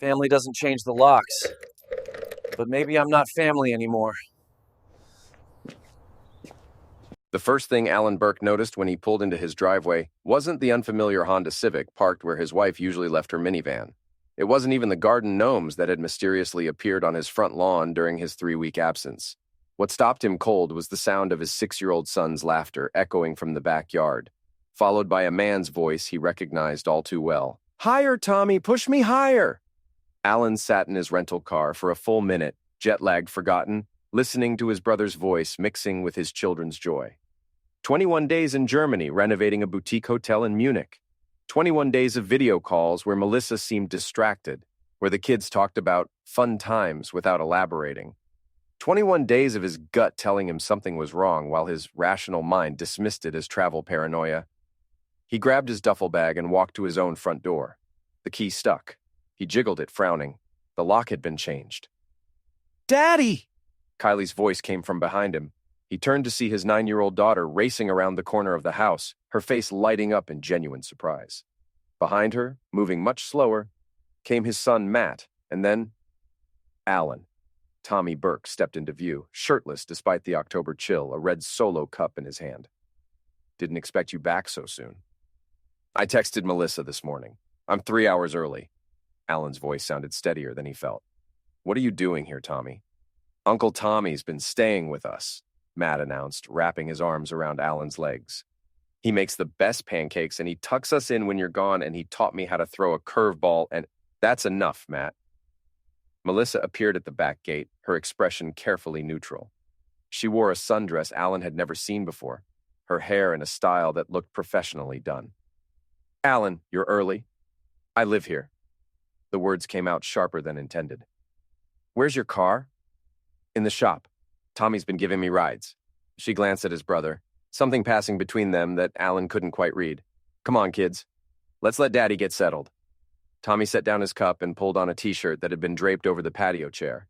Family doesn't change the locks, but maybe I'm not family anymore. The first thing Alan Burke noticed when he pulled into his driveway wasn't the unfamiliar Honda Civic parked where his wife usually left her minivan. It wasn't even the garden gnomes that had mysteriously appeared on his front lawn during his 3-week absence. What stopped him cold was the sound of his 6-year-old son's laughter echoing from the backyard, followed by a man's voice he recognized all too well. "Higher, Tommy, push me higher!" Alan sat in his rental car for a full minute, jet-lagged forgotten, listening to his brother's voice mixing with his children's joy. 21 days in Germany renovating a boutique hotel in Munich. 21 days of video calls where Melissa seemed distracted, where the kids talked about fun times without elaborating. 21 days of his gut telling him something was wrong while his rational mind dismissed it as travel paranoia. He grabbed his duffel bag and walked to his own front door. The key stuck. He jiggled it, frowning. The lock had been changed. "Daddy!" Kylie's voice came from behind him. He turned to see his 9-year-old daughter racing around the corner of the house, her face lighting up in genuine surprise. Behind her, moving much slower, came his son Matt, and then Alan. Tommy Burke stepped into view, shirtless despite the October chill, a red Solo cup in his hand. "Didn't expect you back so soon." "I texted Melissa this morning. I'm 3 hours early." Alan's voice sounded steadier than he felt. "What are you doing here, Tommy?" "Uncle Tommy's been staying with us," Matt announced, wrapping his arms around Alan's legs. "He makes the best pancakes, and he tucks us in when you're gone, and he taught me how to throw a curveball, and that's enough, Matt." Melissa appeared at the back gate, her expression carefully neutral. She wore a sundress Alan had never seen before, her hair in a style that looked professionally done. "Alan, you're early. I live here." The words came out sharper than intended. "Where's your car?" "In the shop. Tommy's been giving me rides." She glanced at his brother, something passing between them that Alan couldn't quite read. "Come on, kids. Let's let Daddy get settled." Tommy set down his cup and pulled on a t-shirt that had been draped over the patio chair.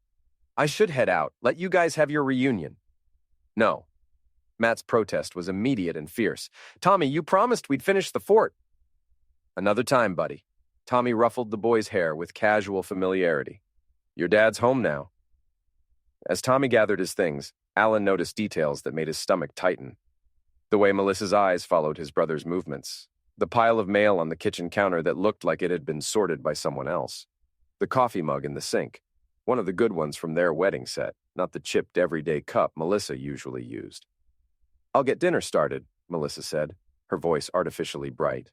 "I should head out. Let you guys have your reunion." "No." Matt's protest was immediate and fierce. "Tommy, you promised we'd finish the fort." "Another time, buddy." Tommy ruffled the boy's hair with casual familiarity. "Your dad's home now." As Tommy gathered his things, Alan noticed details that made his stomach tighten. The way Melissa's eyes followed his brother's movements. The pile of mail on the kitchen counter that looked like it had been sorted by someone else. The coffee mug in the sink. One of the good ones from their wedding set, not the chipped everyday cup Melissa usually used. "I'll get dinner started," Melissa said, her voice artificially bright.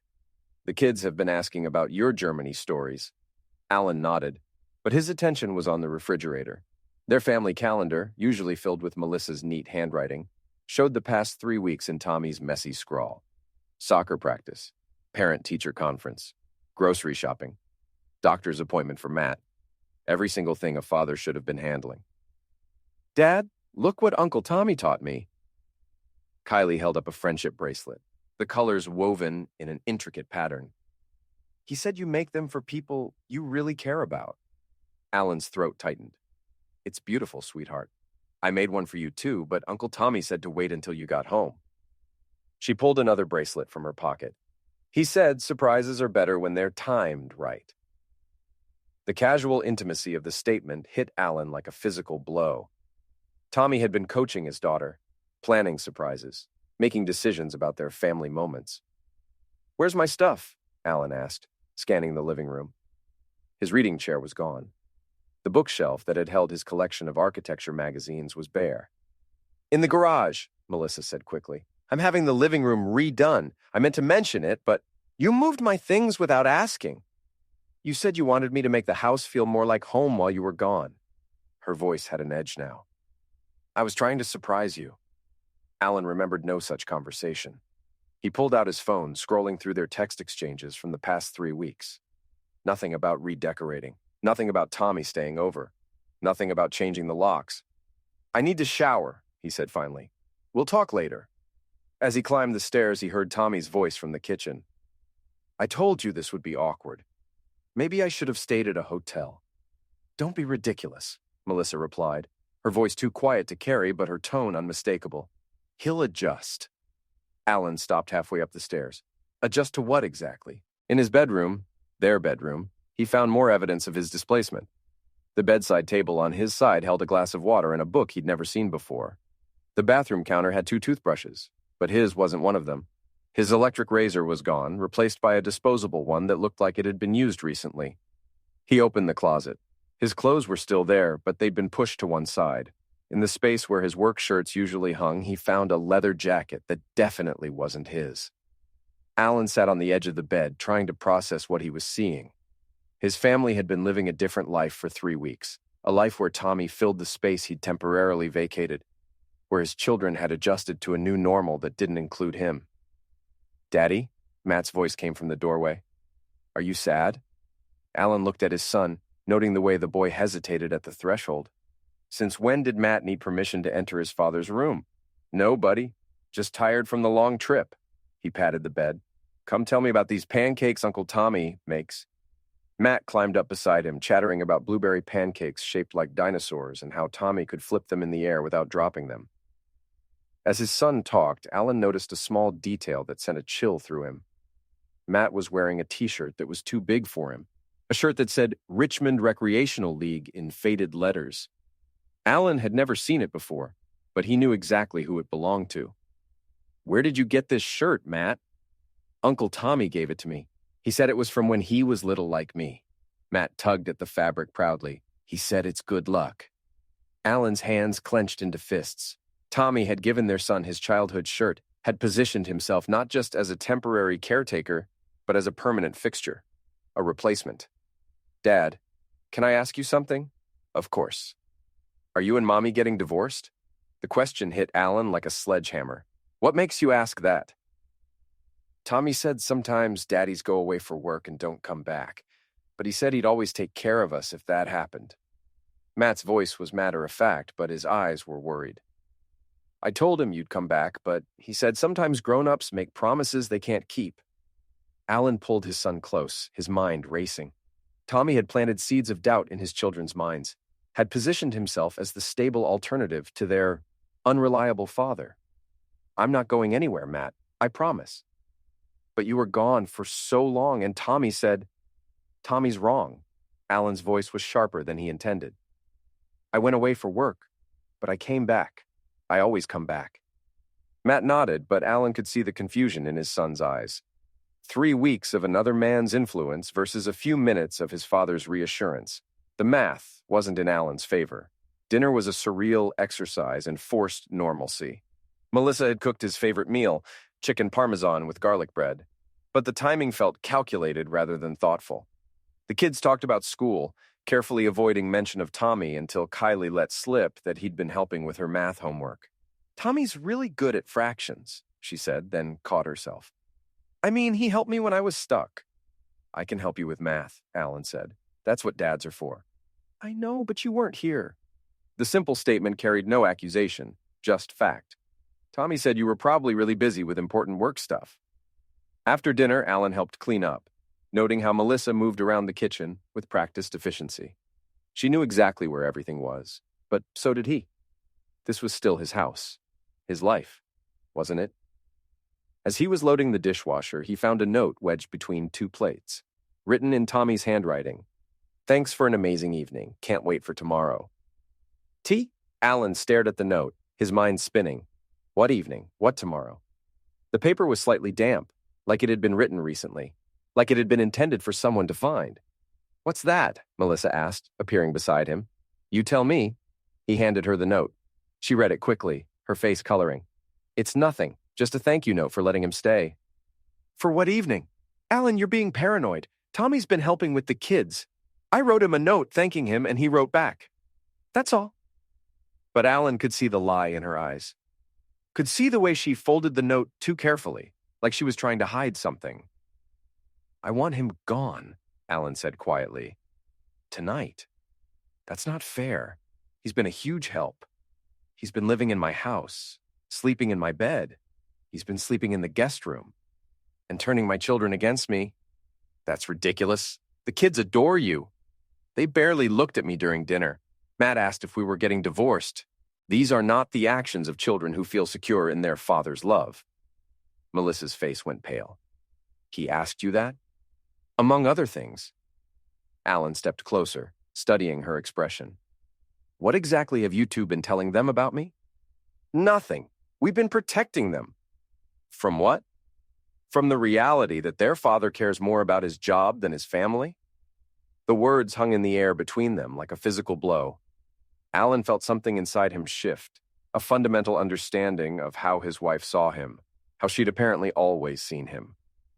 "The kids have been asking about your Germany stories." Alan nodded, but his attention was on the refrigerator. Their family calendar, usually filled with Melissa's neat handwriting, showed the past 3 weeks in Tommy's messy scrawl. Soccer practice, parent-teacher conference, grocery shopping, doctor's appointment for Matt. Every single thing a father should have been handling. "Dad, look what Uncle Tommy taught me." Kylie held up a friendship bracelet, the colors woven in an intricate pattern. "He said you make them for people you really care about." Alan's throat tightened. "It's beautiful, sweetheart. I made one for you too, but Uncle Tommy said to wait until you got home." She pulled another bracelet from her pocket. "He said surprises are better when they're timed right." The casual intimacy of the statement hit Alan like a physical blow. Tommy had been coaching his daughter, planning surprises, making decisions about their family moments. "Where's my stuff?" Alan asked, scanning the living room. His reading chair was gone. The bookshelf that had held his collection of architecture magazines was bare. "In the garage," Melissa said quickly. "I'm having the living room redone. I meant to mention it, but you moved my things without asking. You said you wanted me to make the house feel more like home while you were gone." Her voice had an edge now. "I was trying to surprise you." Alan remembered no such conversation. He pulled out his phone, scrolling through their text exchanges from the past 3 weeks. Nothing about redecorating. Nothing about Tommy staying over. Nothing about changing the locks. "I need to shower," he said finally. "We'll talk later." As he climbed the stairs, he heard Tommy's voice from the kitchen. "I told you this would be awkward. Maybe I should have stayed at a hotel." "Don't be ridiculous," Melissa replied, her voice too quiet to carry, but her tone unmistakable. "He'll adjust." Alan stopped halfway up the stairs. "Adjust to what exactly?" In his bedroom, their bedroom, he found more evidence of his displacement. The bedside table on his side held a glass of water and a book he'd never seen before. The bathroom counter had 2 toothbrushes, but his wasn't one of them. His electric razor was gone, replaced by a disposable one that looked like it had been used recently. He opened the closet. His clothes were still there, but they'd been pushed to one side. In the space where his work shirts usually hung, he found a leather jacket that definitely wasn't his. Alan sat on the edge of the bed, trying to process what he was seeing. His family had been living a different life for 3 weeks, a life where Tommy filled the space he'd temporarily vacated, where his children had adjusted to a new normal that didn't include him. "Daddy?" Matt's voice came from the doorway. "Are you sad?" Alan looked at his son, noting the way the boy hesitated at the threshold. Since when did Matt need permission to enter his father's room? "No, buddy. Just tired from the long trip." He patted the bed. "Come tell me about these pancakes Uncle Tommy makes." Matt climbed up beside him, chattering about blueberry pancakes shaped like dinosaurs and how Tommy could flip them in the air without dropping them. As his son talked, Alan noticed a small detail that sent a chill through him. Matt was wearing a t-shirt that was too big for him, a shirt that said Richmond Recreational League in faded letters. Alan had never seen it before, but he knew exactly who it belonged to. "Where did you get this shirt, Matt?" "Uncle Tommy gave it to me. He said it was from when he was little like me." Matt tugged at the fabric proudly. "He said it's good luck." Alan's hands clenched into fists. Tommy had given their son his childhood shirt, had positioned himself not just as a temporary caretaker, but as a permanent fixture, a replacement. "Dad, can I ask you something?" "Of course." "Are you and Mommy getting divorced?" The question hit Alan like a sledgehammer. "What makes you ask that?" "Tommy said sometimes daddies go away for work and don't come back, but he said he'd always take care of us if that happened." Matt's voice was matter-of-fact, but his eyes were worried. "I told him you'd come back, but he said sometimes grown-ups make promises they can't keep." Alan pulled his son close, his mind racing. Tommy had planted seeds of doubt in his children's minds, had positioned himself as the stable alternative to their unreliable father. "I'm not going anywhere, Matt. I promise." "But you were gone for so long, and Tommy said—" "Tommy's wrong." Alan's voice was sharper than he intended. "I went away for work, but I came back. I always come back." Matt nodded, but Alan could see the confusion in his son's eyes. 3 weeks of another man's influence versus a few minutes of his father's reassurance. The math wasn't in Alan's favor. Dinner was a surreal exercise in forced normalcy. Melissa had cooked his favorite meal, chicken parmesan with garlic bread, but the timing felt calculated rather than thoughtful. The kids talked about school, carefully avoiding mention of Tommy until Kylie let slip that he'd been helping with her math homework. "Tommy's really good at fractions," she said, then caught herself. "I mean, he helped me when I was stuck." "I can help you with math," Alan said. "That's what dads are for." "I know, but you weren't here." The simple statement carried no accusation, just fact. "Tommy said you were probably really busy with important work stuff." After dinner, Alan helped clean up, noting how Melissa moved around the kitchen with practiced efficiency. She knew exactly where everything was, but so did he. This was still his house, his life, wasn't it? As he was loading the dishwasher, he found a note wedged between 2 plates, written in Tommy's handwriting. "Thanks for an amazing evening. Can't wait for tomorrow." "Tea?" Alan stared at the note, his mind spinning. What evening? What tomorrow? The paper was slightly damp, like it had been written recently, like it had been intended for someone to find. "What's that?" Melissa asked, appearing beside him. "You tell me." He handed her the note. She read it quickly, her face coloring. "It's nothing, just a thank you note for letting him stay." "For what evening?" "Alan, you're being paranoid. Tommy's been helping with the kids. I wrote him a note thanking him and he wrote back. That's all." But Alan could see the lie in her eyes. Could see the way she folded the note too carefully, like she was trying to hide something. "I want him gone," Alan said quietly. "Tonight. That's not fair. He's been a huge help. He's been living in my house, sleeping in my bed. He's been sleeping in the guest room. And turning my children against me. That's ridiculous. The kids adore you. They barely looked at me during dinner. Matt asked if we were getting divorced. These are not the actions of children who feel secure in their father's love." Melissa's face went pale. "He asked you that?" "Among other things." Alan stepped closer, studying her expression. What exactly have you two been telling them about me? Nothing. We've been protecting them. From what? From the reality that their father cares more about his job than his family? The words hung in the air between them like a physical blow. Alan felt something inside him shift, a fundamental understanding of how his wife saw him, how she'd apparently always seen him.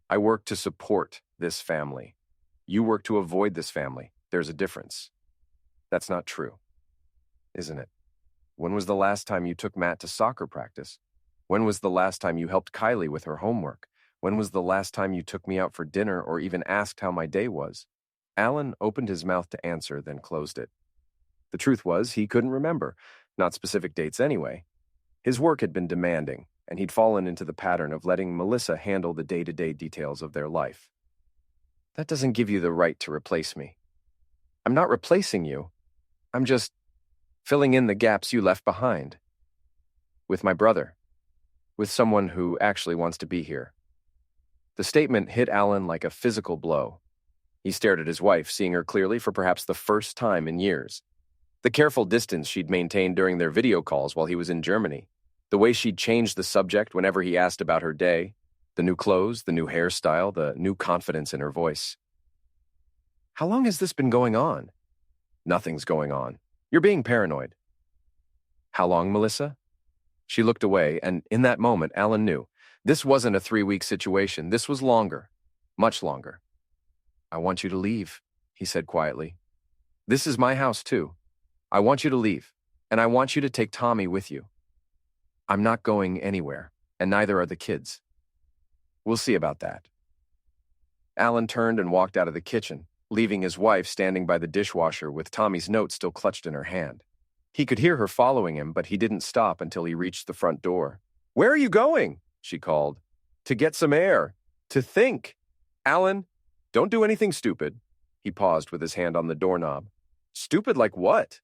I work to support this family. You work to avoid this family. There's a difference. That's not true, isn't it? When was the last time you took Matt to soccer practice? When was the last time you helped Kylie with her homework? When was the last time you took me out for dinner or even asked how my day was? Alan opened his mouth to answer, then closed it. The truth was, he couldn't remember, not specific dates anyway. His work had been demanding, and he'd fallen into the pattern of letting Melissa handle the day-to-day details of their life. That doesn't give you the right to replace me. I'm not replacing you. I'm just filling in the gaps you left behind. With my brother. With someone who actually wants to be here. The statement hit Alan like a physical blow. He stared at his wife, seeing her clearly for perhaps the first time in years. The careful distance she'd maintained during their video calls while he was in Germany. The way she'd changed the subject whenever he asked about her day. The new clothes, the new hairstyle, the new confidence in her voice. How long has this been going on? Nothing's going on. You're being paranoid. How long, Melissa? She looked away, and in that moment, Alan knew. This wasn't a 3-week situation. This was longer. Much longer. I want you to leave, he said quietly. This is my house, too. I want you to leave, and I want you to take Tommy with you. I'm not going anywhere, and neither are the kids. We'll see about that. Alan turned and walked out of the kitchen, leaving his wife standing by the dishwasher with Tommy's note still clutched in her hand. He could hear her following him, but he didn't stop until he reached the front door. Where are you going? She called. To get some air. To think. Alan, don't do anything stupid. He paused with his hand on the doorknob. Stupid like what?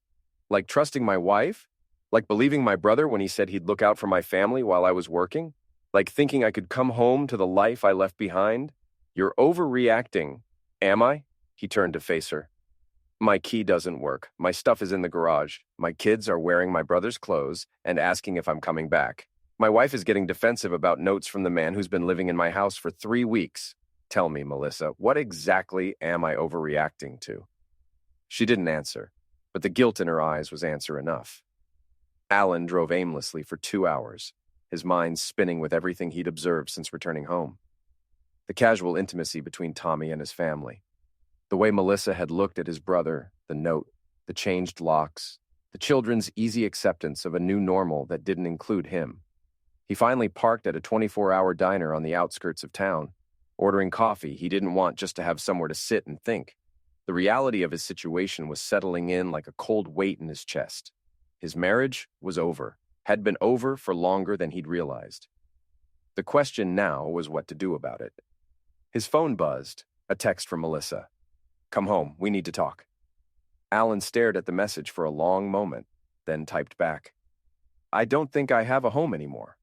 Like trusting my wife? Like believing my brother when he said he'd look out for my family while I was working? Like thinking I could come home to the life I left behind? You're overreacting. Am I? He turned to face her. My key doesn't work. My stuff is in the garage. My kids are wearing my brother's clothes and asking if I'm coming back. My wife is getting defensive about notes from the man who's been living in my house for 3 weeks. Tell me, Melissa, what exactly am I overreacting to? She didn't answer, but the guilt in her eyes was answer enough. Alan drove aimlessly for 2 hours, his mind spinning with everything he'd observed since returning home. The casual intimacy between Tommy and his family. The way Melissa had looked at his brother, the note, the changed locks, the children's easy acceptance of a new normal that didn't include him. He finally parked at a 24-hour diner on the outskirts of town, ordering coffee he didn't want just to have somewhere to sit and think. The reality of his situation was settling in like a cold weight in his chest. His marriage was over, had been over for longer than he'd realized. The question now was what to do about it. His phone buzzed, a text from Melissa. Come home, we need to talk. Alan stared at the message for a long moment, then typed back. I don't think I have a home anymore.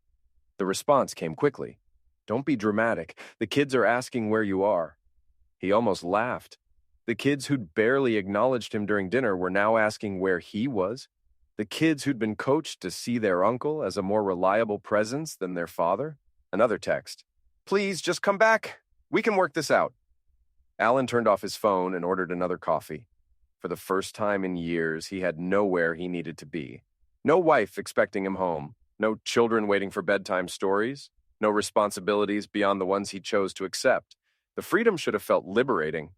The response came quickly. Don't be dramatic. The kids are asking where you are. He almost laughed. The kids who'd barely acknowledged him during dinner were now asking where he was. The kids who'd been coached to see their uncle as a more reliable presence than their father. Another text. Please, just come back. We can work this out. Alan turned off his phone and ordered another coffee. For the first time in years, he had nowhere he needed to be. No wife expecting him home. No children waiting for bedtime stories. No responsibilities beyond the ones he chose to accept. The freedom should have felt liberating.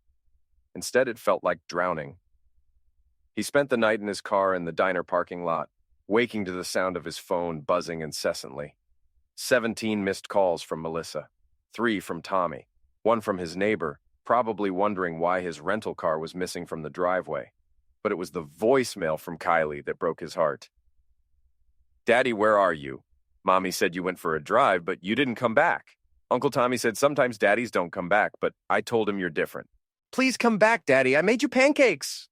Instead, it felt like drowning. He spent the night in his car in the diner parking lot, waking to the sound of his phone buzzing incessantly. 17 missed calls from Melissa. 3 from Tommy. 1 from his neighbor, probably wondering why his rental car was missing from the driveway. But it was the voicemail from Kylie that broke his heart. Daddy, where are you? Mommy said you went for a drive, but you didn't come back. Uncle Tommy said sometimes daddies don't come back, but I told him you're different. Please come back, Daddy. I made you pancakes.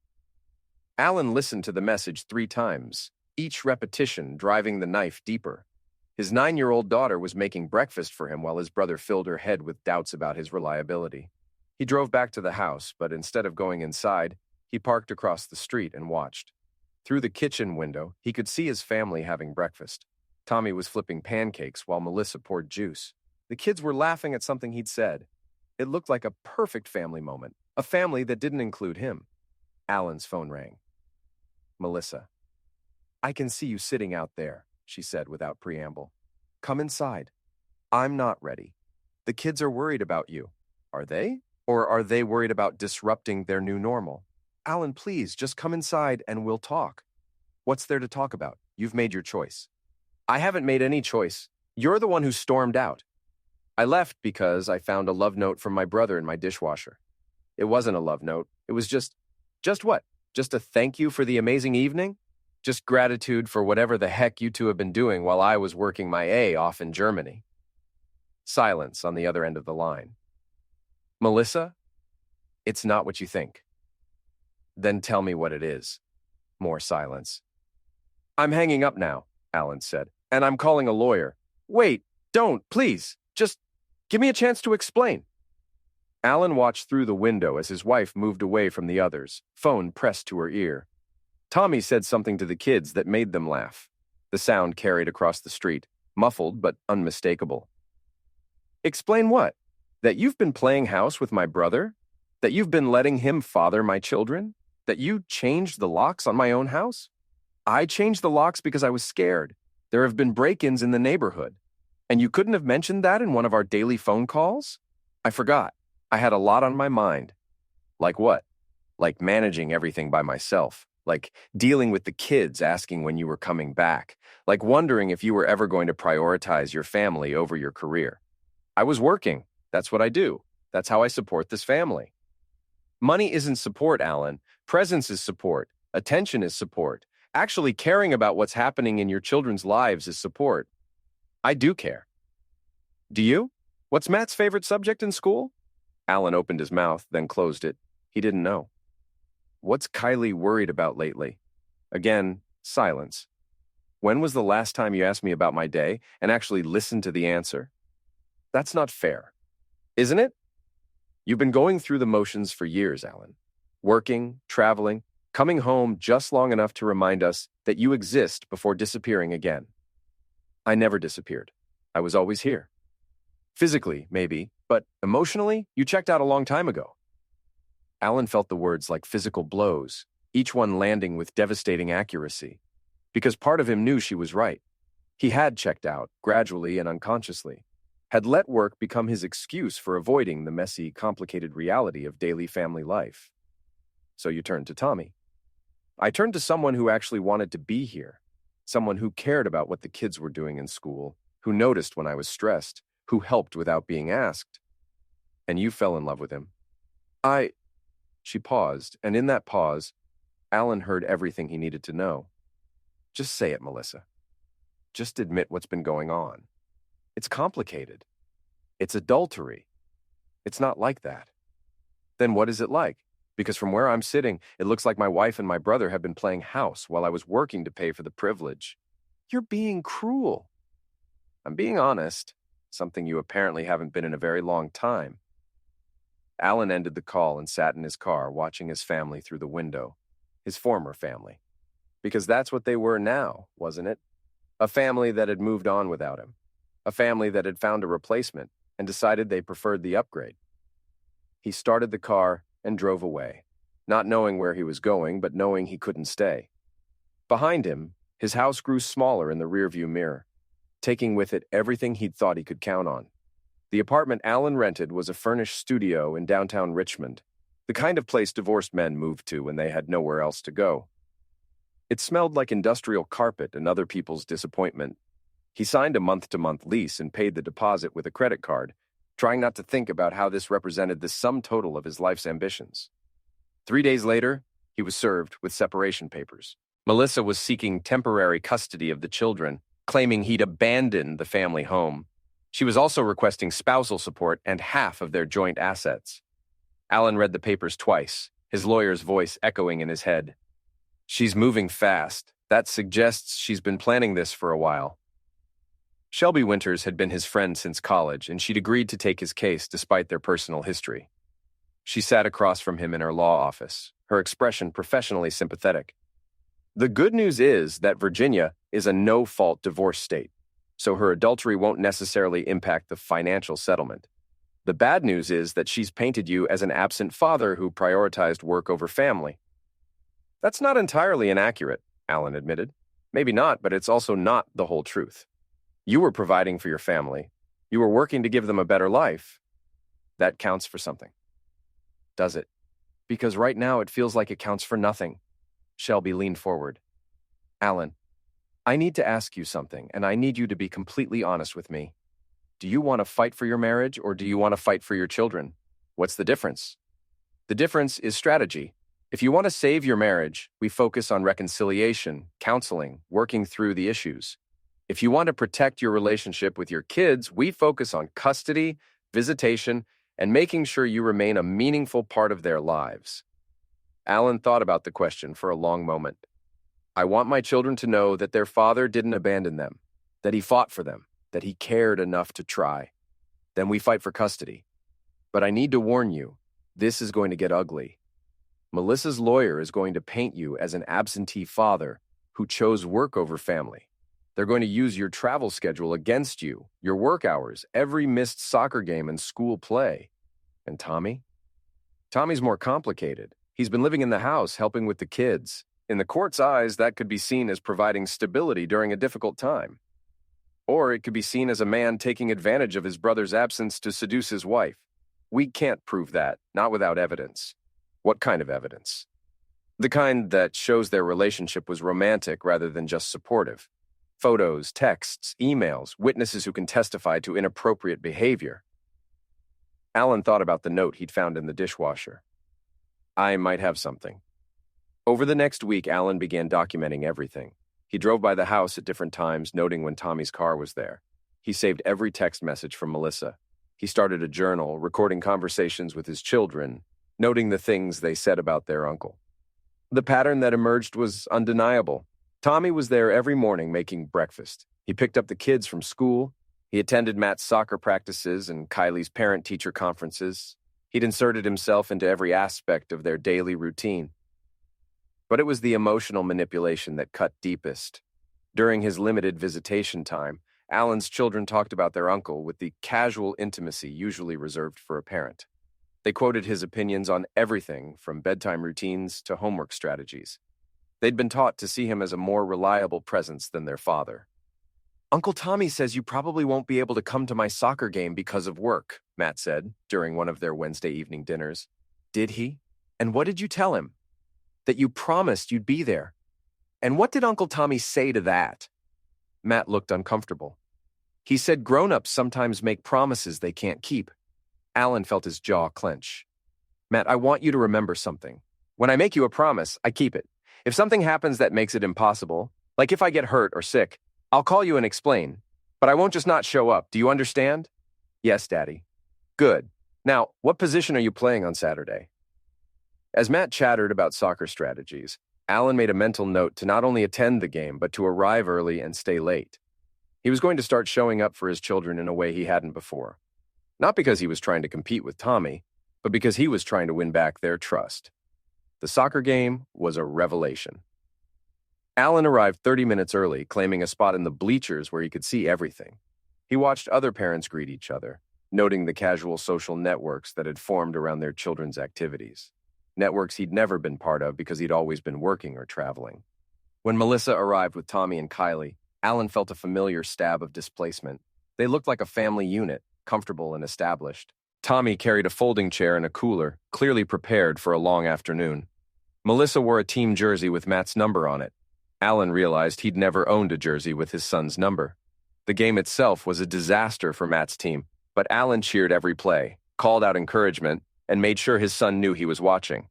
Alan listened to the message 3 times, each repetition driving the knife deeper. His 9-year-old daughter was making breakfast for him while his brother filled her head with doubts about his reliability. He drove back to the house, but instead of going inside, he parked across the street and watched. Through the kitchen window, he could see his family having breakfast. Tommy was flipping pancakes while Melissa poured juice. The kids were laughing at something he'd said. It looked like a perfect family moment, a family that didn't include him. Alan's phone rang. Melissa. "I can see you sitting out there," she said without preamble. "Come inside. I'm not ready. The kids are worried about you. Are they? Or are they worried about disrupting their new normal? Alan, please, just come inside and we'll talk." "What's there to talk about? You've made your choice." "I haven't made any choice. You're the one who stormed out." "I left because I found a love note from my brother in my dishwasher." "It wasn't a love note. It was just what? Just a thank you for the amazing evening? Just gratitude for whatever the heck you two have been doing while I was working my A off in Germany." Silence on the other end of the line. "Melissa, it's not what you think." "Then tell me what it is." More silence. "I'm hanging up now," Alan said, "and I'm calling a lawyer." "Wait, don't, please. Just give me a chance to explain." Alan watched through the window as his wife moved away from the others, phone pressed to her ear. Tommy said something to the kids that made them laugh. The sound carried across the street, muffled but unmistakable. "Explain what? That you've been playing house with my brother? That you've been letting him father my children? That you changed the locks on my own house?" "I changed the locks because I was scared. There have been break-ins in the neighborhood. And you couldn't have mentioned that in one of our daily phone calls?" "I forgot. I had a lot on my mind." "Like what?" "Like managing everything by myself. Like dealing with the kids asking when you were coming back. Like wondering if you were ever going to prioritize your family over your career. I was working. That's what I do. That's how I support this family." "Money isn't support, Alan. Presence is support. Attention is support. Actually caring about what's happening in your children's lives is support. I do care." "Do you? What's Matt's favorite subject in school?" Alan opened his mouth, then closed it. He didn't know. "What's Kylie worried about lately?" Again, silence. "When was the last time you asked me about my day and actually listened to the answer?" "That's not fair." "Isn't it?" "You've been going through the motions for years, Alan. Working, traveling, coming home just long enough to remind us that you exist before disappearing again." "I never disappeared. I was always here. Physically, maybe, but emotionally, you checked out a long time ago." Alan felt the words like physical blows, each one landing with devastating accuracy, because part of him knew she was right. He had checked out, gradually and unconsciously, had let work become his excuse for avoiding the messy, complicated reality of daily family life. "So you turned to Tommy." "I turned to someone who actually wanted to be here, someone who cared about what the kids were doing in school, who noticed when I was stressed, who helped without being asked." "And you fell in love with him." She paused, and in that pause, Alan heard everything he needed to know. "Just say it, Melissa. Just admit what's been going on. It's complicated. It's adultery. It's not like that." "Then what is it like? Because from where I'm sitting, it looks like my wife and my brother have been playing house while I was working to pay for the privilege." "You're being cruel." "I'm being honest. Something you apparently haven't been in a very long time." Alan ended the call and sat in his car watching his family through the window. His former family. Because that's what they were now, wasn't it? A family that had moved on without him. A family that had found a replacement and decided they preferred the upgrade. He started the car and drove away, not knowing where he was going, but knowing he couldn't stay. Behind him, his house grew smaller in the rearview mirror, taking with it everything he'd thought he could count on. The apartment Alan rented was a furnished studio in downtown Richmond, the kind of place divorced men moved to when they had nowhere else to go. It smelled like industrial carpet and other people's disappointment. He signed a month-to-month lease and paid the deposit with a credit card, trying not to think about how this represented the sum total of his life's ambitions. 3 days later, he was served with separation papers. Melissa was seeking temporary custody of the children, claiming he'd abandoned the family home. She was also requesting spousal support and half of their joint assets. Alan read the papers twice, his lawyer's voice echoing in his head. "She's moving fast. That suggests she's been planning this for a while." Shelby Winters had been his friend since college, and she'd agreed to take his case despite their personal history. She sat across from him in her law office, her expression professionally sympathetic. The good news is that Virginia is a no-fault divorce state, so her adultery won't necessarily impact the financial settlement. The bad news is that she's painted you as an absent father who prioritized work over family. That's not entirely inaccurate, Alan admitted. Maybe not, but it's also not the whole truth. You were providing for your family. You were working to give them a better life. That counts for something. Does it? Because right now it feels like it counts for nothing. Shelby leaned forward. Alan, I need to ask you something, and I need you to be completely honest with me. Do you want to fight for your marriage, or do you want to fight for your children? What's the difference? The difference is strategy. If you want to save your marriage, we focus on reconciliation, counseling, working through the issues. If you want to protect your relationship with your kids, we focus on custody, visitation, and making sure you remain a meaningful part of their lives. Alan thought about the question for a long moment. I want my children to know that their father didn't abandon them, that he fought for them, that he cared enough to try. Then we fight for custody. But I need to warn you, this is going to get ugly. Melissa's lawyer is going to paint you as an absentee father who chose work over family. They're going to use your travel schedule against you, your work hours, every missed soccer game and school play. And Tommy? Tommy's more complicated. He's been living in the house, helping with the kids. In the court's eyes, that could be seen as providing stability during a difficult time. Or it could be seen as a man taking advantage of his brother's absence to seduce his wife. We can't prove that, not without evidence. What kind of evidence? The kind that shows their relationship was romantic rather than just supportive. Photos, texts, emails, witnesses who can testify to inappropriate behavior. Alan thought about the note he'd found in the dishwasher. I might have something. Over the next week, Alan began documenting everything. He drove by the house at different times, noting when Tommy's car was there. He saved every text message from Melissa. He started a journal, recording conversations with his children, noting the things they said about their uncle. The pattern that emerged was undeniable. Tommy was there every morning making breakfast. He picked up the kids from school. He attended Matt's soccer practices and Kylie's parent-teacher conferences. He'd inserted himself into every aspect of their daily routine. But it was the emotional manipulation that cut deepest. During his limited visitation time, Alan's children talked about their uncle with the casual intimacy usually reserved for a parent. They quoted his opinions on everything from bedtime routines to homework strategies. They'd been taught to see him as a more reliable presence than their father. Uncle Tommy says you probably won't be able to come to my soccer game because of work, Matt said during one of their Wednesday evening dinners. Did he? And what did you tell him? That you promised you'd be there. And what did Uncle Tommy say to that? Matt looked uncomfortable. He said grown-ups sometimes make promises they can't keep. Alan felt his jaw clench. Matt, I want you to remember something. When I make you a promise, I keep it. If something happens that makes it impossible, like if I get hurt or sick, I'll call you and explain. But I won't just not show up. Do you understand? Yes, Daddy. Good. Now, what position are you playing on Saturday? As Matt chattered about soccer strategies, Alan made a mental note to not only attend the game, but to arrive early and stay late. He was going to start showing up for his children in a way he hadn't before. Not because he was trying to compete with Tommy, but because he was trying to win back their trust. The soccer game was a revelation. Alan arrived 30 minutes early, claiming a spot in the bleachers where he could see everything. He watched other parents greet each other, noting the casual social networks that had formed around their children's activities. Networks he'd never been part of because he'd always been working or traveling. When Melissa arrived with Tommy and Kylie, Alan felt a familiar stab of displacement. They looked like a family unit, comfortable and established. Tommy carried a folding chair and a cooler, clearly prepared for a long afternoon. Melissa wore a team jersey with Matt's number on it. Alan realized he'd never owned a jersey with his son's number. The game itself was a disaster for Matt's team, but Alan cheered every play, called out encouragement, and made sure his son knew he was watching.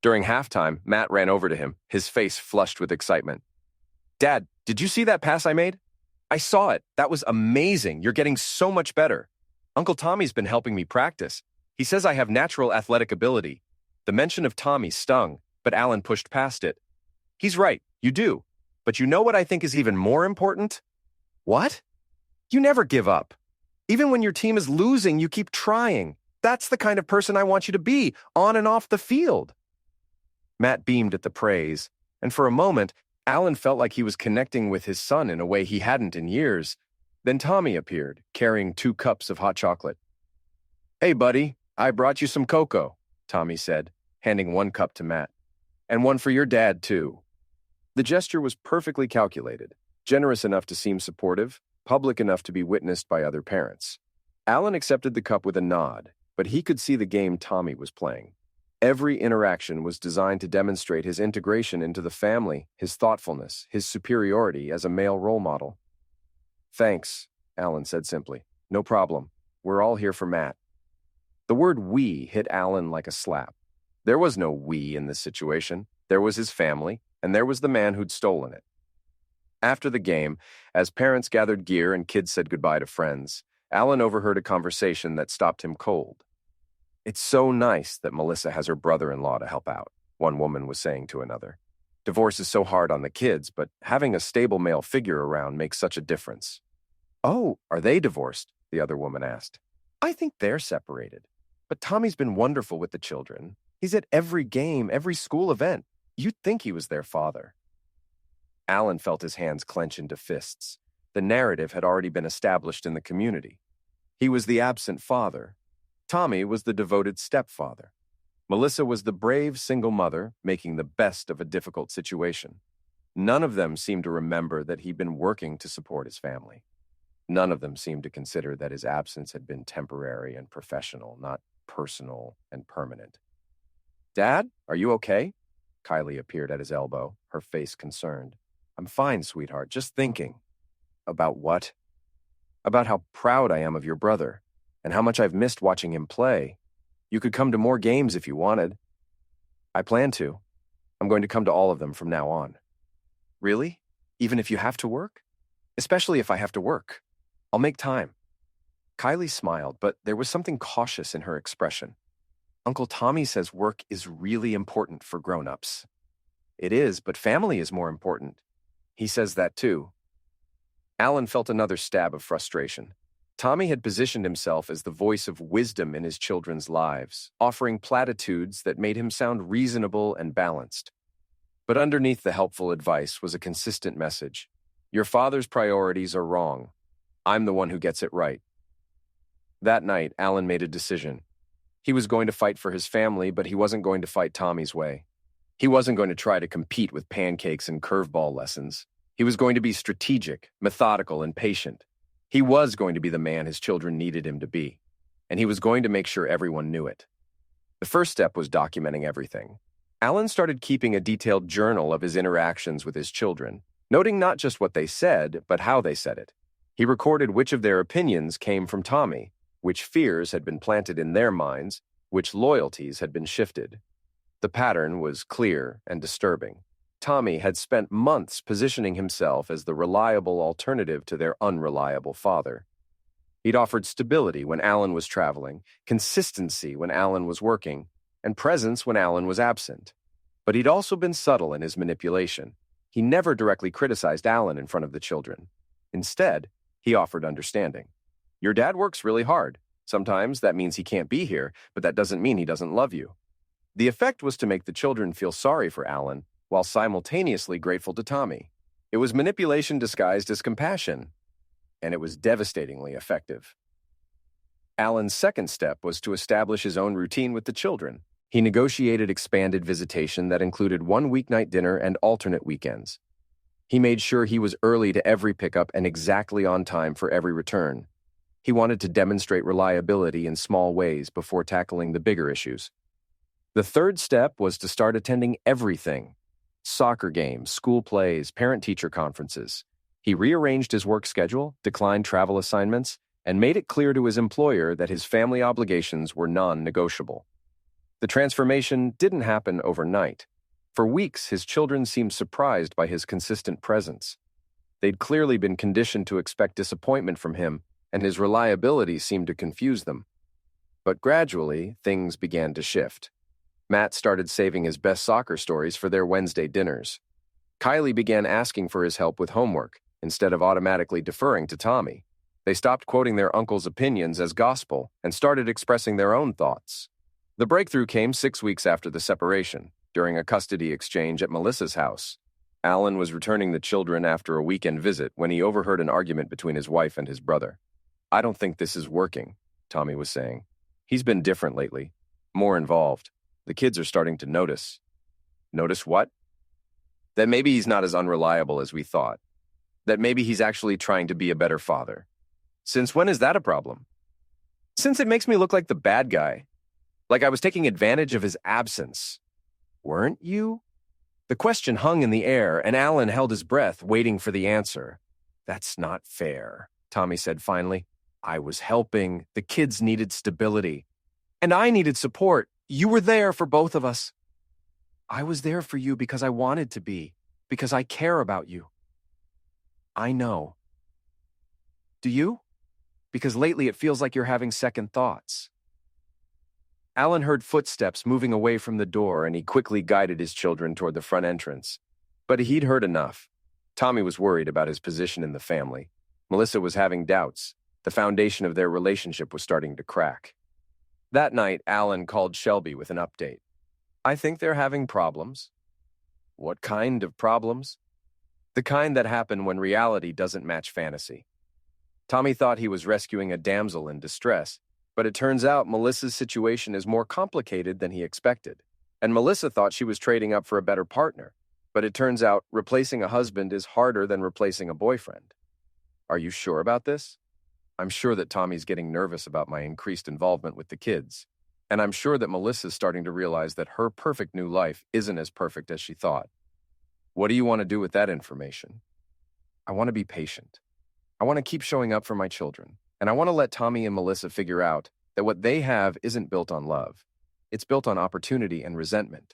During halftime, Matt ran over to him, his face flushed with excitement. Dad, did you see that pass I made? I saw it. That was amazing. You're getting so much better. Uncle Tommy's been helping me practice. He says I have natural athletic ability. The mention of Tommy stung, but Alan pushed past it. He's right, you do. But you know what I think is even more important? What? You never give up. Even when your team is losing, you keep trying. That's the kind of person I want you to be, on and off the field. Matt beamed at the praise, and for a moment, Alan felt like he was connecting with his son in a way he hadn't in years. Then Tommy appeared, carrying 2 cups of hot chocolate. "Hey, buddy, I brought you some cocoa," Tommy said, handing 1 cup to Matt. "And one for your dad, too." The gesture was perfectly calculated, generous enough to seem supportive, public enough to be witnessed by other parents. Alan accepted the cup with a nod, but he could see the game Tommy was playing. Every interaction was designed to demonstrate his integration into the family, his thoughtfulness, his superiority as a male role model. "Thanks," Alan said simply. "No problem. We're all here for Matt." The word "we" hit Alan like a slap. There was no "we" in this situation. There was his family, and there was the man who'd stolen it. After the game, as parents gathered gear and kids said goodbye to friends, Alan overheard a conversation that stopped him cold. "It's so nice that Melissa has her brother-in-law to help out," one woman was saying to another. "Divorce is so hard on the kids, but having a stable male figure around makes such a difference." "Oh, are they divorced?" the other woman asked. "I think they're separated. But Tommy's been wonderful with the children. He's at every game, every school event. You'd think he was their father." Alan felt his hands clench into fists. The narrative had already been established in the community. He was the absent father. Tommy was the devoted stepfather. Melissa was the brave single mother, making the best of a difficult situation. None of them seemed to remember that he'd been working to support his family. None of them seemed to consider that his absence had been temporary and professional, not personal and permanent. "Dad, are you okay?" Kylie appeared at his elbow, her face concerned. "I'm fine, sweetheart, just thinking." "About what?" "About how proud I am of your brother, and how much I've missed watching him play. You could come to more games if you wanted." "I plan to. I'm going to come to all of them from now on." "Really? Even if you have to work?" "Especially if I have to work. I'll make time." Kylie smiled, but there was something cautious in her expression. "Uncle Tommy says work is really important for grown-ups." "It is, but family is more important." "He says that too." Alan felt another stab of frustration. Tommy had positioned himself as the voice of wisdom in his children's lives, offering platitudes that made him sound reasonable and balanced. But underneath the helpful advice was a consistent message. "Your father's priorities are wrong. I'm the one who gets it right." That night, Alan made a decision. He was going to fight for his family, but he wasn't going to fight Tommy's way. He wasn't going to try to compete with pancakes and curveball lessons. He was going to be strategic, methodical, and patient. He was going to be the man his children needed him to be, and he was going to make sure everyone knew it. The first step was documenting everything. Alan started keeping a detailed journal of his interactions with his children, noting not just what they said, but how they said it. He recorded which of their opinions came from Tommy, which fears had been planted in their minds, which loyalties had been shifted. The pattern was clear and disturbing. Tommy had spent months positioning himself as the reliable alternative to their unreliable father. He'd offered stability when Alan was traveling, consistency when Alan was working, and presence when Alan was absent. But he'd also been subtle in his manipulation. He never directly criticized Alan in front of the children. Instead, he offered understanding. "Your dad works really hard. Sometimes that means he can't be here, but that doesn't mean he doesn't love you." The effect was to make the children feel sorry for Alan, while simultaneously grateful to Tommy. It was manipulation disguised as compassion, and it was devastatingly effective. Alan's second step was to establish his own routine with the children. He negotiated expanded visitation that included one weeknight dinner and alternate weekends. He made sure he was early to every pickup and exactly on time for every return. He wanted to demonstrate reliability in small ways before tackling the bigger issues. The third step was to start attending everything: soccer games, school plays, parent-teacher conferences. He rearranged his work schedule, declined travel assignments, and made it clear to his employer that his family obligations were non-negotiable. The transformation didn't happen overnight. For weeks, his children seemed surprised by his consistent presence. They'd clearly been conditioned to expect disappointment from him, and his reliability seemed to confuse them. But gradually, things began to shift. Matt started saving his best soccer stories for their Wednesday dinners. Kylie began asking for his help with homework, instead of automatically deferring to Tommy. They stopped quoting their uncle's opinions as gospel and started expressing their own thoughts. The breakthrough came 6 weeks after the separation, during a custody exchange at Melissa's house. Alan was returning the children after a weekend visit when he overheard an argument between his wife and his brother. "I don't think this is working," Tommy was saying. "He's been different lately, more involved. The kids are starting to notice." Notice what? That maybe he's not as unreliable as we thought. That maybe he's actually trying to be a better father. Since when is that a problem? Since it makes me look like the bad guy. Like I was taking advantage of his absence. Weren't you? The question hung in the air, and Alan held his breath, waiting for the answer. "That's not fair," Tommy said finally. "I was helping. The kids needed stability. And I needed support. You were there for both of us." "I was there for you because I wanted to be, because I care about you." "I know." "Do you? Because lately it feels like you're having second thoughts." Alan heard footsteps moving away from the door, and he quickly guided his children toward the front entrance. But he'd heard enough. Tommy was worried about his position in the family. Melissa was having doubts. The foundation of their relationship was starting to crack. That night, Alan called Shelby with an update. "I think they're having problems." "What kind of problems?" "The kind that happen when reality doesn't match fantasy." Tommy thought he was rescuing a damsel in distress, but it turns out Melissa's situation is more complicated than he expected. And Melissa thought she was trading up for a better partner, but it turns out replacing a husband is harder than replacing a boyfriend. "Are you sure about this?" "I'm sure that Tommy's getting nervous about my increased involvement with the kids. And I'm sure that Melissa's starting to realize that her perfect new life isn't as perfect as she thought." "What do you want to do with that information?" "I want to be patient. I want to keep showing up for my children. And I want to let Tommy and Melissa figure out that what they have isn't built on love. It's built on opportunity and resentment."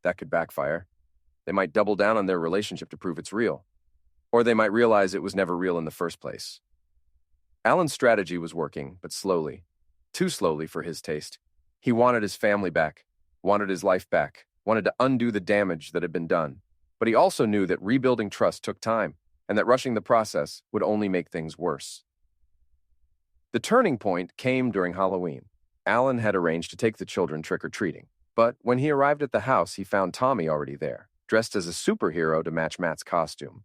That could backfire. They might double down on their relationship to prove it's real. Or they might realize it was never real in the first place. Alan's strategy was working, but slowly. Too slowly for his taste. He wanted his family back, wanted his life back, wanted to undo the damage that had been done. But he also knew that rebuilding trust took time, and that rushing the process would only make things worse. The turning point came during Halloween. Alan had arranged to take the children trick-or-treating, but when he arrived at the house, he found Tommy already there, dressed as a superhero to match Matt's costume.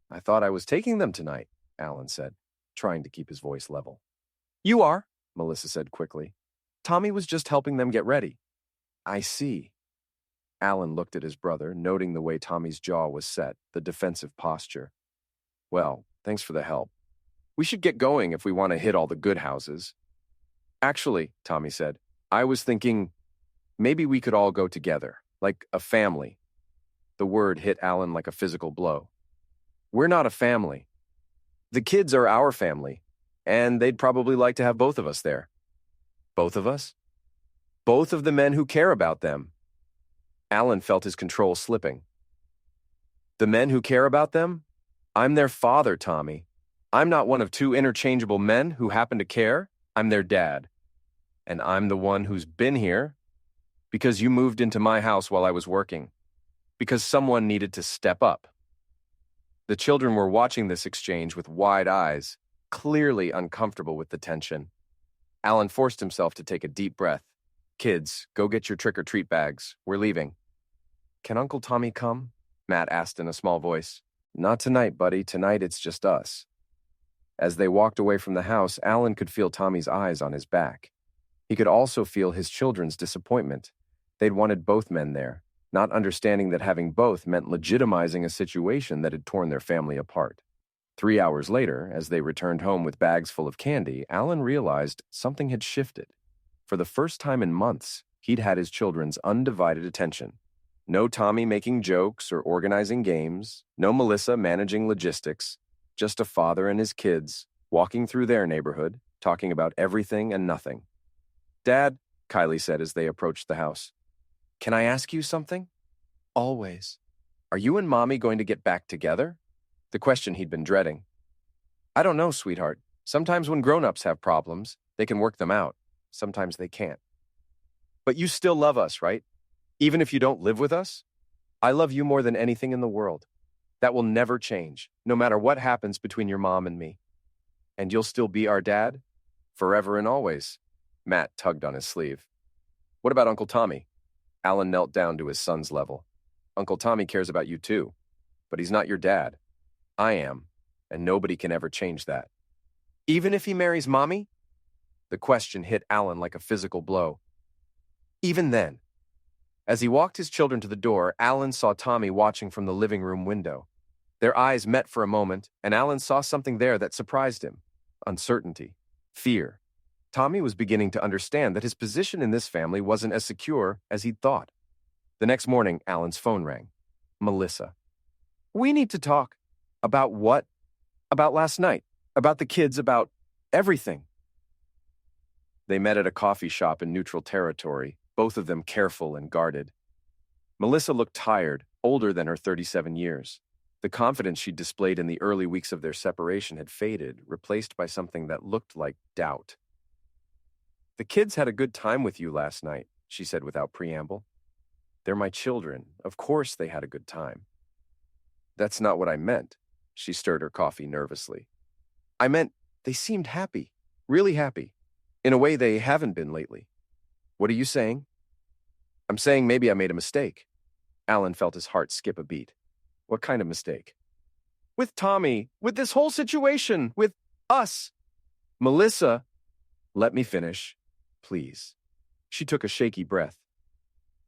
"I thought I was taking them tonight," Alan said, trying to keep his voice level. "You are," Melissa said quickly. "Tommy was just helping them get ready." "I see." Alan looked at his brother, noting the way Tommy's jaw was set, the defensive posture. "Well, thanks for the help. We should get going if we want to hit all the good houses." "Actually," Tommy said, "I was thinking maybe we could all go together, like a family." The word hit Alan like a physical blow. "We're not a family. The kids are our family, and they'd probably like to have both of us there." "Both of us?" "Both of the men who care about them." Alan felt his control slipping. "The men who care about them? I'm their father, Tommy. I'm not one of two interchangeable men who happen to care. I'm their dad. And I'm the one who's been here because you moved into my house while I was working, because someone needed to step up." The children were watching this exchange with wide eyes, clearly uncomfortable with the tension. Alan forced himself to take a deep breath. "Kids, go get your trick-or-treat bags. We're leaving." "Can Uncle Tommy come?" Matt asked in a small voice. "Not tonight, buddy. Tonight it's just us." As they walked away from the house, Alan could feel Tommy's eyes on his back. He could also feel his children's disappointment. They'd wanted both men there, not understanding that having both meant legitimizing a situation that had torn their family apart. 3 hours later, as they returned home with bags full of candy, Alan realized something had shifted. For the first time in months, he'd had his children's undivided attention. No Tommy making jokes or organizing games, no Melissa managing logistics, just a father and his kids, walking through their neighborhood, talking about everything and nothing. "Dad," Kylie said as they approached the house, "can I ask you something?" "Always." "Are you and Mommy going to get back together?" The question he'd been dreading. "I don't know, sweetheart. Sometimes when grown-ups have problems, they can work them out. Sometimes they can't." "But you still love us, right? Even if you don't live with us?" "I love you more than anything in the world. That will never change, no matter what happens between your mom and me." And you'll still be our dad? Forever and always. Matt tugged on his sleeve. What about Uncle Tommy? Alan knelt down to his son's level. Uncle Tommy cares about you too, but he's not your dad. I am, and nobody can ever change that. Even if he marries Mommy? The question hit Alan like a physical blow. Even then. As he walked his children to the door, Alan saw Tommy watching from the living room window. Their eyes met for a moment, and Alan saw something there that surprised him. Uncertainty. Fear. Tommy was beginning to understand that his position in this family wasn't as secure as he'd thought. The next morning, Alan's phone rang. Melissa. We need to talk. About what? About last night. About the kids. About everything. They met at a coffee shop in neutral territory, both of them careful and guarded. Melissa looked tired, older than her 37 years. The confidence she'd displayed in the early weeks of their separation had faded, replaced by something that looked like doubt. The kids had a good time with you last night, she said without preamble. They're my children. Of course they had a good time. That's not what I meant. She stirred her coffee nervously. I meant they seemed happy, really happy, in a way they haven't been lately. What are you saying? I'm saying maybe I made a mistake. Alan felt his heart skip a beat. What kind of mistake? With Tommy, with this whole situation, with us. Melissa, let me finish, please. She took a shaky breath.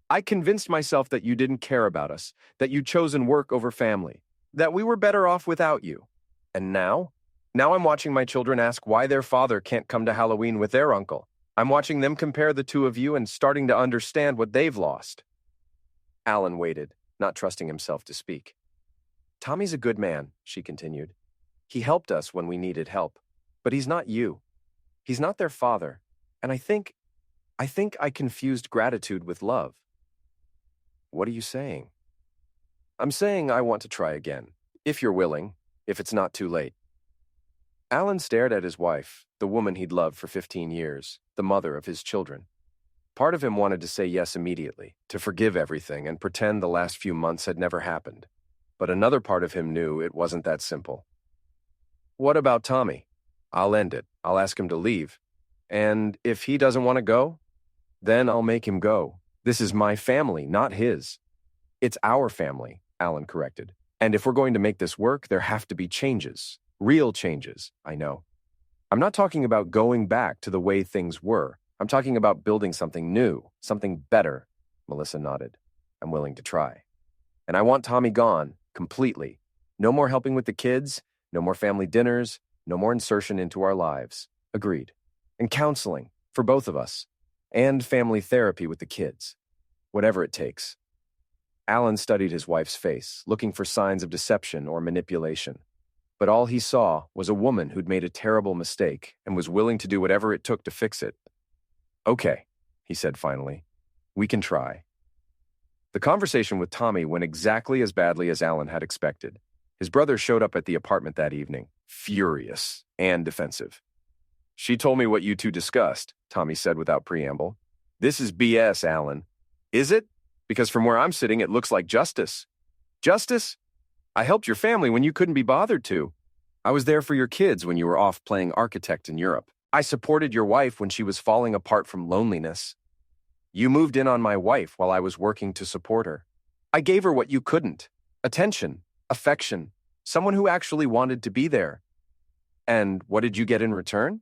I convinced myself that you didn't care about us, that you'd chosen work over family, that we were better off without you. And now? Now I'm watching my children ask why their father can't come to Halloween with their uncle. I'm watching them compare the two of you and starting to understand what they've lost. Alan waited, not trusting himself to speak. Tommy's a good man, she continued. He helped us when we needed help, but he's not you. He's not their father, and I think I confused gratitude with love. What are you saying? I'm saying I want to try again, if you're willing, if it's not too late. Alan stared at his wife, the woman he'd loved for 15 years, the mother of his children. Part of him wanted to say yes immediately, to forgive everything and pretend the last few months had never happened. But another part of him knew it wasn't that simple. What about Tommy? I'll end it. I'll ask him to leave. And if he doesn't want to go, then I'll make him go. This is my family, not his. It's our family, Alan corrected. And if we're going to make this work, there have to be changes. Real changes, I know. I'm not talking about going back to the way things were. I'm talking about building something new, something better. Melissa nodded. I'm willing to try. And I want Tommy gone, completely. No more helping with the kids, no more family dinners, no more insertion into our lives. Agreed. And counseling, for both of us. And family therapy with the kids. Whatever it takes. Alan studied his wife's face, looking for signs of deception or manipulation. But all he saw was a woman who'd made a terrible mistake and was willing to do whatever it took to fix it. Okay, he said finally. We can try. The conversation with Tommy went exactly as badly as Alan had expected. His brother showed up at the apartment that evening, furious and defensive. She told me what you two discussed, Tommy said without preamble. This is BS, Alan. Is it? Because from where I'm sitting, it looks like justice. Justice? I helped your family when you couldn't be bothered to. I was there for your kids when you were off playing architect in Europe. I supported your wife when she was falling apart from loneliness. You moved in on my wife while I was working to support her. I gave her what you couldn't. Attention, affection, someone who actually wanted to be there. And what did you get in return?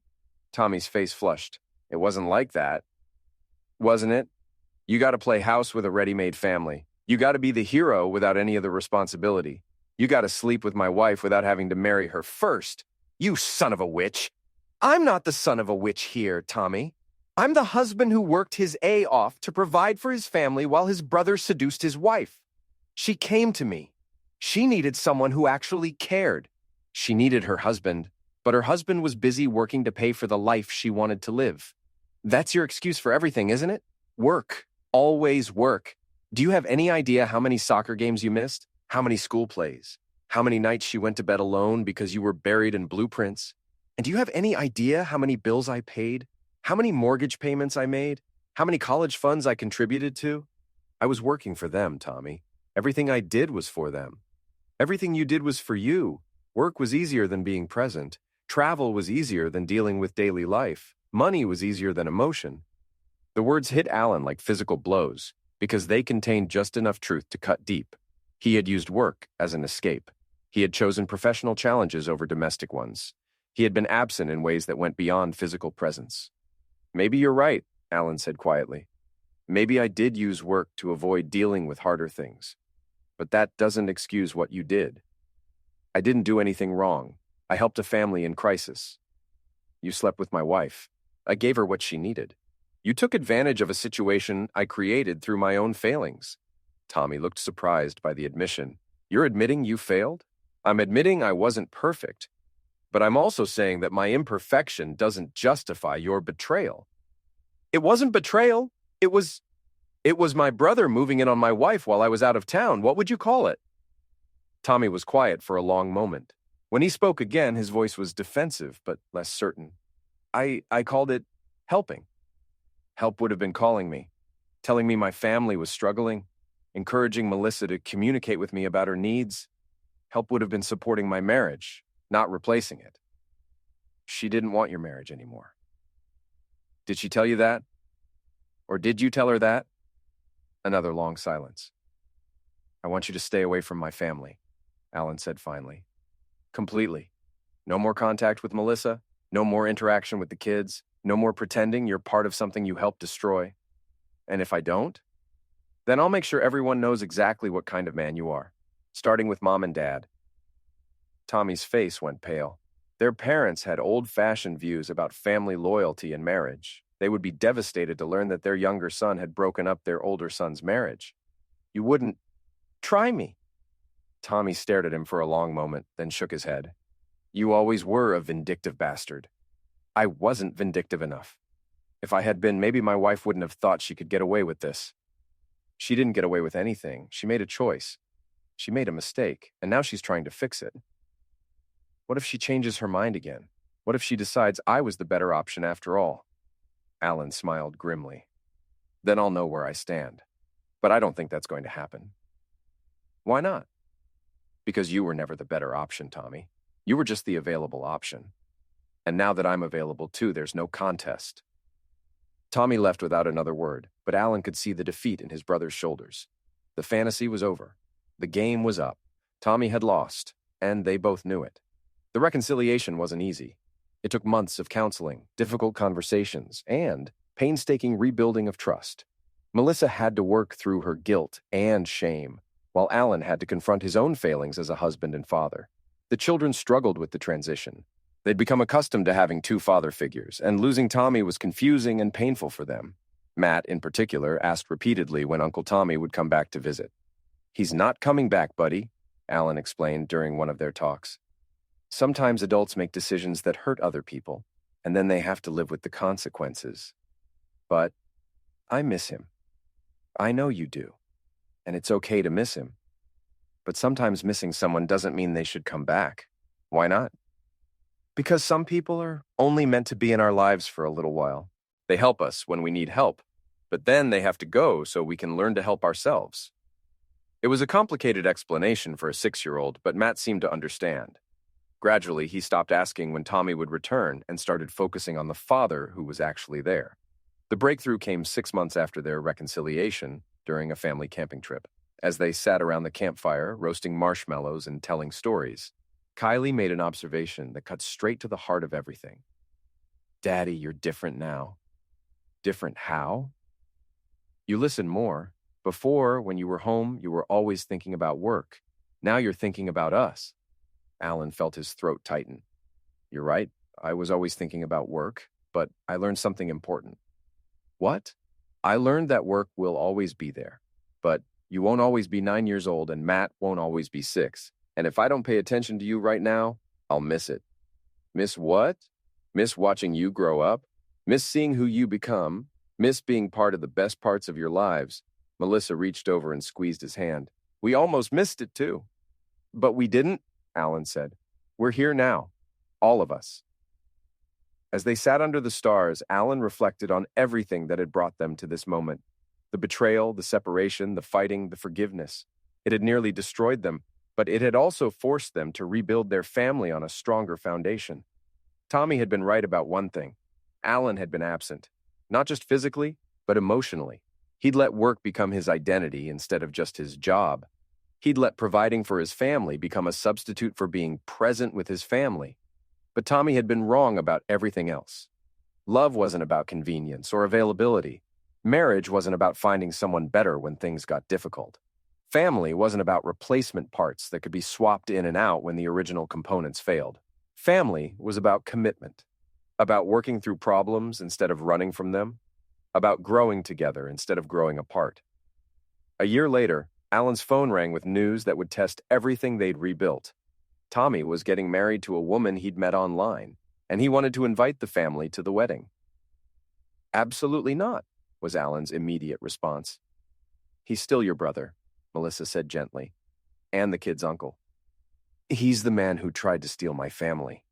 Tommy's face flushed. It wasn't like that. Wasn't it? You got to play house with a ready-made family. You got to be the hero without any of the responsibility. You got to sleep with my wife without having to marry her first. You son of a witch. I'm not the son of a witch here, Tommy. I'm the husband who worked his A off to provide for his family while his brother seduced his wife. She came to me. She needed someone who actually cared. She needed her husband, but her husband was busy working to pay for the life she wanted to live. That's your excuse for everything, isn't it? Work. Always work. Do you have any idea how many soccer games you missed? How many school plays? How many nights she went to bed alone because you were buried in blueprints? And do you have any idea how many bills I paid? How many mortgage payments I made? How many college funds I contributed to? I was working for them, Tommy. Everything I did was for them. Everything you did was for you. Work was easier than being present. Travel was easier than dealing with daily life. Money was easier than emotion. The words hit Alan like physical blows because they contained just enough truth to cut deep. He had used work as an escape. He had chosen professional challenges over domestic ones. He had been absent in ways that went beyond physical presence. Maybe you're right, Alan said quietly. Maybe I did use work to avoid dealing with harder things. But that doesn't excuse what you did. I didn't do anything wrong. I helped a family in crisis. You slept with my wife. I gave her what she needed. You took advantage of a situation I created through my own failings. Tommy looked surprised by the admission. You're admitting you failed? I'm admitting I wasn't perfect, but I'm also saying that my imperfection doesn't justify your betrayal. It wasn't betrayal. It was my brother moving in on my wife while I was out of town. What would you call it? Tommy was quiet for a long moment. When he spoke again, his voice was defensive but less certain. I called it helping. Help would have been calling me, telling me my family was struggling, encouraging Melissa to communicate with me about her needs. Help would have been supporting my marriage, not replacing it. She didn't want your marriage anymore. Did she tell you that? Or did you tell her that? Another long silence. I want you to stay away from my family, Alan said finally. Completely. No more contact with Melissa, no more interaction with the kids, no more pretending you're part of something you helped destroy. And if I don't, then I'll make sure everyone knows exactly what kind of man you are, starting with Mom and Dad. Tommy's face went pale. Their parents had old-fashioned views about family loyalty and marriage. They would be devastated to learn that their younger son had broken up their older son's marriage. You wouldn't try me. Tommy stared at him for a long moment, then shook his head. You always were a vindictive bastard. I wasn't vindictive enough. If I had been, maybe my wife wouldn't have thought she could get away with this. She didn't get away with anything. She made a choice. She made a mistake, and now she's trying to fix it. What if she changes her mind again? What if she decides I was the better option after all? Alan smiled grimly. Then I'll know where I stand. But I don't think that's going to happen. Why not? Because you were never the better option, Tommy. You were just the available option. And now that I'm available too, there's no contest. Tommy left without another word, but Alan could see the defeat in his brother's shoulders. The fantasy was over. The game was up. Tommy had lost, and they both knew it. The reconciliation wasn't easy. It took months of counseling, difficult conversations, and painstaking rebuilding of trust. Melissa had to work through her guilt and shame, while Alan had to confront his own failings as a husband and father. The children struggled with the transition. They'd become accustomed to having two father figures, and losing Tommy was confusing and painful for them. Matt, in particular, asked repeatedly when Uncle Tommy would come back to visit. He's not coming back, buddy, Alan explained during one of their talks. Sometimes adults make decisions that hurt other people, and then they have to live with the consequences. But I miss him. I know you do, and it's okay to miss him. But sometimes missing someone doesn't mean they should come back. Why not? Because some people are only meant to be in our lives for a little while. They help us when we need help, but then they have to go so we can learn to help ourselves. It was a complicated explanation for a 6-year-old, but Matt seemed to understand. Gradually, he stopped asking when Tommy would return and started focusing on the father who was actually there. The breakthrough came 6 months after their reconciliation during a family camping trip. As they sat around the campfire, roasting marshmallows and telling stories, Kylie made an observation that cut straight to the heart of everything. Daddy, you're different now. Different how? You listen more. Before, when you were home, you were always thinking about work. Now you're thinking about us. Alan felt his throat tighten. You're right. I was always thinking about work, but I learned something important. What? I learned that work will always be there, but you won't always be 9 years old and Matt won't always be 6. And if I don't pay attention to you right now, I'll miss it. Miss what? Miss watching you grow up? Miss seeing who you become? Miss being part of the best parts of your lives? Melissa reached over and squeezed his hand. We almost missed it too. But we didn't, Alan said. We're here now. All of us. As they sat under the stars, Alan reflected on everything that had brought them to this moment. The betrayal, the separation, the fighting, the forgiveness. It had nearly destroyed them, but it had also forced them to rebuild their family on a stronger foundation. Tommy had been right about one thing. Alan had been absent, not just physically, but emotionally. He'd let work become his identity instead of just his job. He'd let providing for his family become a substitute for being present with his family. But Tommy had been wrong about everything else. Love wasn't about convenience or availability. Marriage wasn't about finding someone better when things got difficult. Family wasn't about replacement parts that could be swapped in and out when the original components failed. Family was about commitment, about working through problems instead of running from them, about growing together instead of growing apart. A year later, Alan's phone rang with news that would test everything they'd rebuilt. Tommy was getting married to a woman he'd met online, and he wanted to invite the family to the wedding. "Absolutely not," was Alan's immediate response. "He's still your brother," Melissa said gently, "and the kid's uncle. He's the man who tried to steal my family.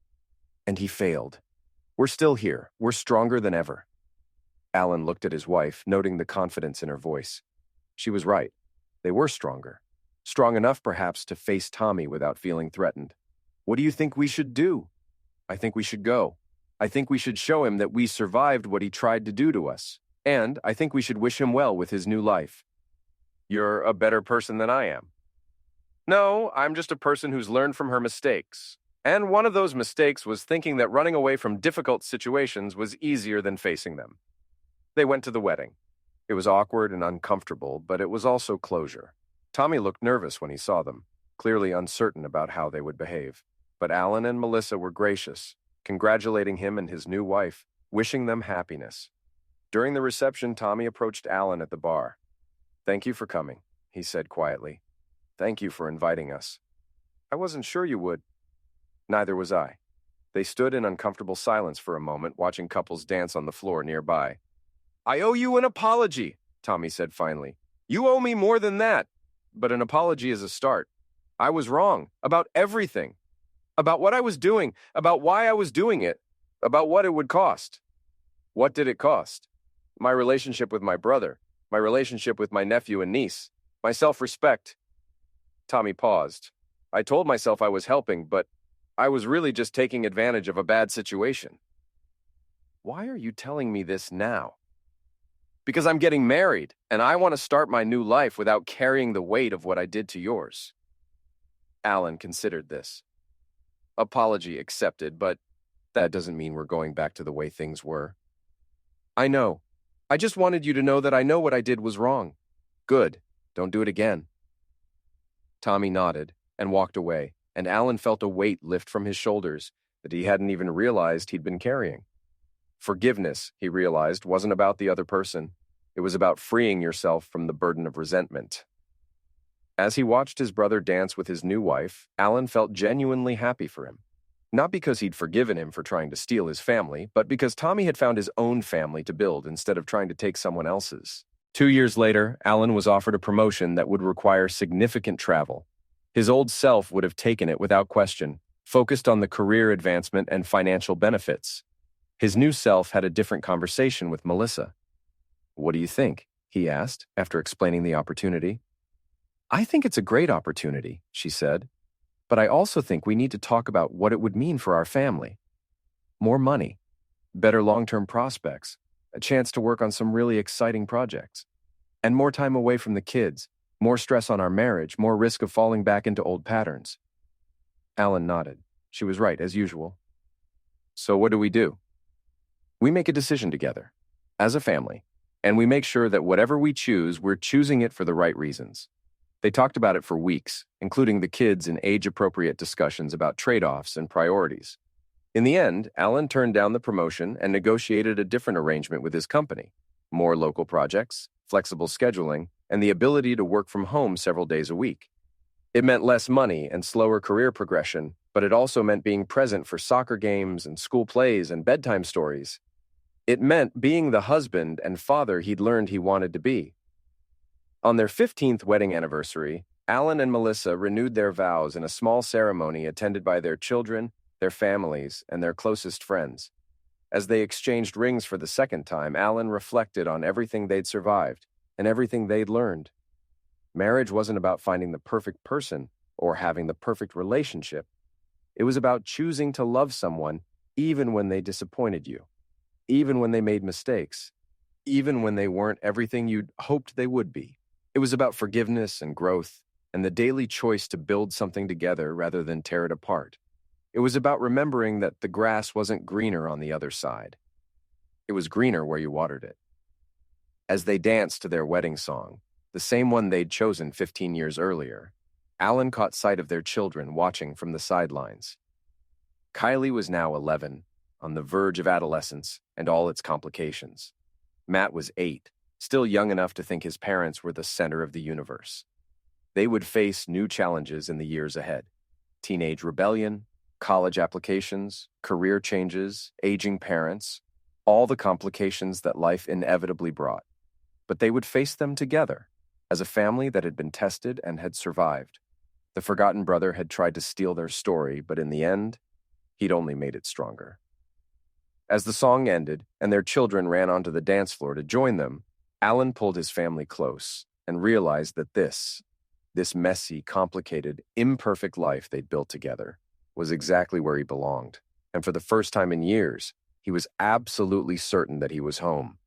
And he failed. We're still here. We're stronger than ever." Alan looked at his wife, noting the confidence in her voice. She was right. They were stronger. Strong enough, perhaps, to face Tommy without feeling threatened. "What do you think we should do?" "I think we should go. I think we should show him that we survived what he tried to do to us. And I think we should wish him well with his new life." "You're a better person than I am." "No, I'm just a person who's learned from her mistakes. And one of those mistakes was thinking that running away from difficult situations was easier than facing them." They went to the wedding. It was awkward and uncomfortable, but it was also closure. Tommy looked nervous when he saw them, clearly uncertain about how they would behave. But Alan and Melissa were gracious, congratulating him and his new wife, wishing them happiness. During the reception, Tommy approached Alan at the bar. "Thank you for coming," he said quietly. "Thank you for inviting us." "I wasn't sure you would." "Neither was I." They stood in uncomfortable silence for a moment, watching couples dance on the floor nearby. "I owe you an apology," Tommy said finally. "You owe me more than that. But an apology is a start. I was wrong about everything. About what I was doing, about why I was doing it, about what it would cost." "What did it cost?" "My relationship with my brother, my relationship with my nephew and niece, my self-respect." Tommy paused. "I told myself I was helping, but I was really just taking advantage of a bad situation." "Why are you telling me this now?" "Because I'm getting married, and I want to start my new life without carrying the weight of what I did to yours." Alan considered this. "Apology accepted, but that doesn't mean we're going back to the way things were." "I know. I just wanted you to know that I know what I did was wrong." "Good. Don't do it again." Tommy nodded and walked away, and Alan felt a weight lift from his shoulders that he hadn't even realized he'd been carrying. Forgiveness, he realized, wasn't about the other person. It was about freeing yourself from the burden of resentment. As he watched his brother dance with his new wife, Alan felt genuinely happy for him. Not because he'd forgiven him for trying to steal his family, but because Tommy had found his own family to build instead of trying to take someone else's. 2 years later, Alan was offered a promotion that would require significant travel. His old self would have taken it without question, focused on the career advancement and financial benefits. His new self had a different conversation with Melissa. "What do you think?" he asked, after explaining the opportunity. "I think it's a great opportunity," she said. "But I also think we need to talk about what it would mean for our family. More money, better long-term prospects, a chance to work on some really exciting projects, and more time away from the kids, more stress on our marriage, more risk of falling back into old patterns." Alan nodded. She was right, as usual. "So what do we do?" "We make a decision together, as a family, and we make sure that whatever we choose, we're choosing it for the right reasons." They talked about it for weeks, including the kids in age-appropriate discussions about trade-offs and priorities. In the end, Alan turned down the promotion and negotiated a different arrangement with his company: more local projects, flexible scheduling, and the ability to work from home several days a week. It meant less money and slower career progression, but it also meant being present for soccer games and school plays and bedtime stories. It meant being the husband and father he'd learned he wanted to be. On their 15th wedding anniversary, Alan and Melissa renewed their vows in a small ceremony attended by their children, their families, and their closest friends. As they exchanged rings for the second time, Alan reflected on everything they'd survived and everything they'd learned. Marriage wasn't about finding the perfect person or having the perfect relationship. It was about choosing to love someone even when they disappointed you, even when they made mistakes, even when they weren't everything you'd hoped they would be. It was about forgiveness and growth and the daily choice to build something together rather than tear it apart. It was about remembering that the grass wasn't greener on the other side. It was greener where you watered it. As they danced to their wedding song, the same one they'd chosen 15 years earlier, Alan caught sight of their children watching from the sidelines. Kylie was now 11, on the verge of adolescence and all its complications. Matt was 8, still young enough to think his parents were the center of the universe. They would face new challenges in the years ahead: teenage rebellion, college applications, career changes, aging parents, all the complications that life inevitably brought. But they would face them together, as a family that had been tested and had survived. The forgotten brother had tried to steal their story, but in the end, he'd only made it stronger. As the song ended and their children ran onto the dance floor to join them, Alan pulled his family close and realized that this messy, complicated, imperfect life they'd built together was exactly where he belonged. And for the first time in years, he was absolutely certain that he was home.